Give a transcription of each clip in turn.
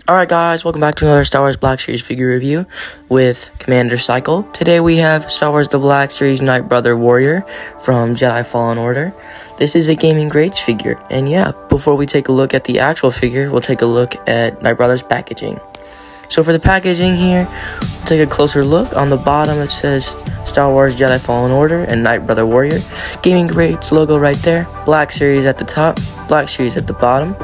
Alright guys, welcome back to another Star Wars Black Series figure review with Commander Cycle. Today we have Star Wars The Black Series Nightbrother Warrior from Jedi Fallen Order. This is a Gaming Greats figure, and yeah, before we take a look at the actual figure, we'll take a look at Nightbrother's packaging. So for the packaging here, we'll take a closer look. On the bottom it says Star Wars Jedi Fallen Order and Nightbrother Warrior. Gaming Greats logo right there, Black Series at the top, Black Series at the bottom.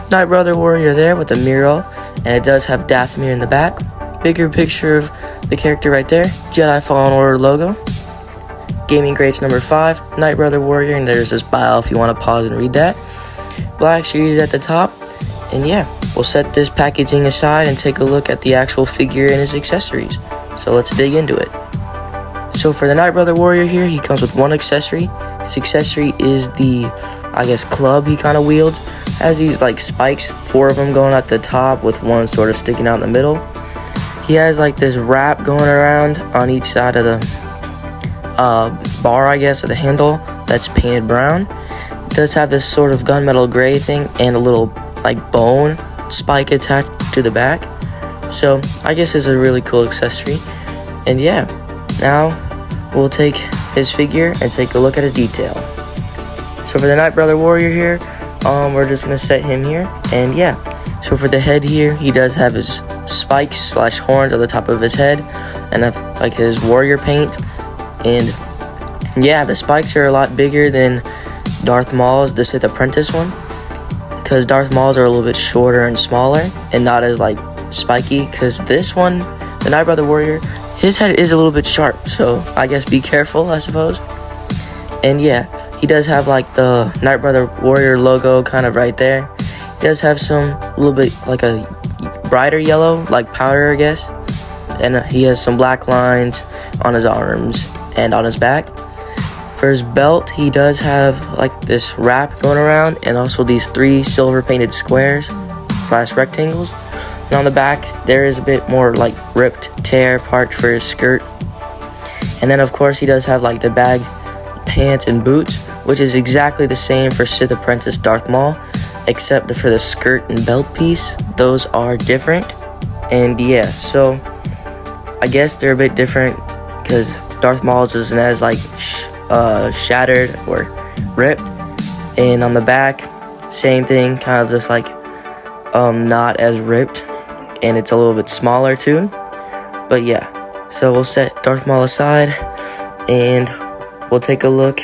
Nightbrother Warrior there with a mural, and it does have Dathomir in the back. Bigger picture of the character right there, Jedi Fallen Order logo. Gaming Greats number 5, Nightbrother Warrior, and there's this bio if you want to pause and read that. Black Series at the top, and yeah, we'll set this packaging aside and take a look at the actual figure and his accessories. So let's dig into it. So for the Nightbrother Warrior here, he comes with one accessory. His accessory is the, club he kind of wields. Has these like spikes, 4 of them going at the top with one sort of sticking out in the middle. He has like this wrap going around on each side of the bar, of the handle that's painted brown. It does have this sort of gunmetal gray thing and a little like bone spike attached to the back. So I guess it's a really cool accessory. And yeah, now we'll take his figure and take a look at his detail. So for the Nightbrother Warrior here, we're just gonna set him here, and yeah. So for the head here, he does have his spikes / horns on the top of his head, and have like his warrior paint. And yeah, the spikes are a lot bigger than Darth Maul's, the Sith Apprentice one, because Darth Maul's are a little bit shorter and smaller, and not as like spiky. Because this one, the Nightbrother Warrior, his head is a little bit sharp, so I guess be careful, I suppose. And yeah, he does have like the Nightbrother Warrior logo kind of right there. He does have some a little bit like a brighter yellow, like powder, I guess. And he has some black lines on his arms and on his back. For his belt, he does have like this wrap going around, and also these 3 silver painted squares / rectangles. And on the back, there is a bit more like ripped tear part for his skirt. And then of course he does have like the bag, pants, and boots, which is exactly the same for Sith Apprentice Darth Maul, except for the skirt and belt piece. Those are different. And yeah, so I guess they're a bit different because Darth Maul's isn't as like shattered or ripped. And on the back, same thing, kind of just like not as ripped, and it's a little bit smaller too. But yeah, so we'll set Darth Maul aside and we'll take a look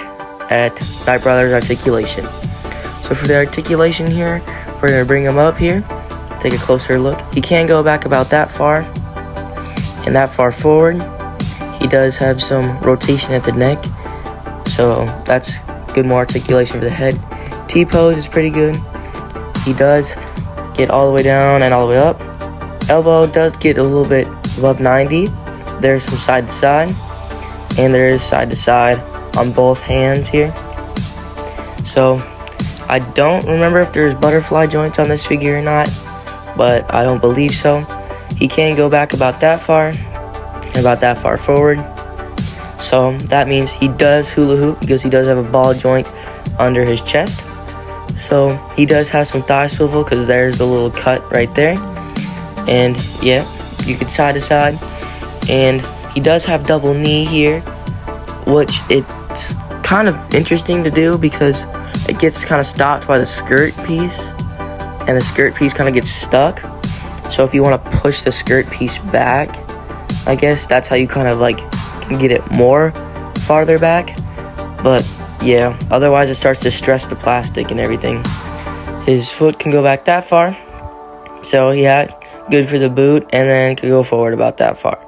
at Nightbrother's articulation. So for the articulation here, we're going to bring him up here, take a closer look. He can go back about that far and that far forward. He does have some rotation at the neck, so that's good, more articulation for the head. T-pose is pretty good. He does get all the way down and all the way up. Elbow does get a little bit above 90. There's from side to side, and there is side to side on both hands here. So I don't remember if there's butterfly joints on this figure or not, but I don't believe so. He can go back about that far and about that far forward, so that means he does hula hoop because he does have a ball joint under his chest. So he does have some thigh swivel because there's the little cut right there. And yeah, you can side to side. And he does have double knee here, which it's kind of interesting to do because it gets kind of stopped by the skirt piece, and the skirt piece kind of gets stuck. So if you want to push the skirt piece back, I guess that's how you kind of like can get it more farther back. But yeah, otherwise it starts to stress the plastic and everything. His foot can go back that far, so yeah, good for the boot, and then can go forward about that far.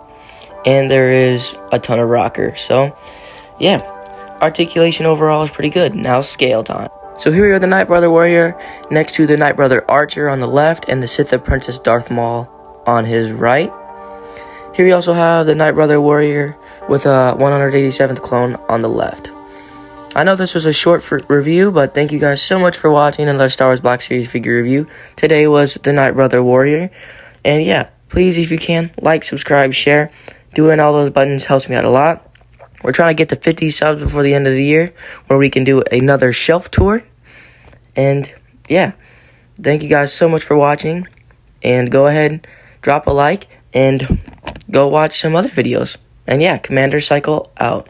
And there is a ton of rocker, so yeah, articulation overall is pretty good. Now scale time. So here we are, the Nightbrother Warrior next to the Nightbrother Archer on the left and the Sith Apprentice Darth Maul on his right. Here we also have the Nightbrother Warrior with a 187th clone on the left. I know this was a short review, but thank you guys so much for watching another Star Wars Black Series figure review. Today was the Nightbrother Warrior. And yeah, please, if you can, like, subscribe, share. Doing all those buttons helps me out a lot. We're trying to get to 50 subs before the end of the year, where we can do another shelf tour. And yeah, thank you guys so much for watching. And go ahead, drop a like, and go watch some other videos. And yeah, Commander Cycle out.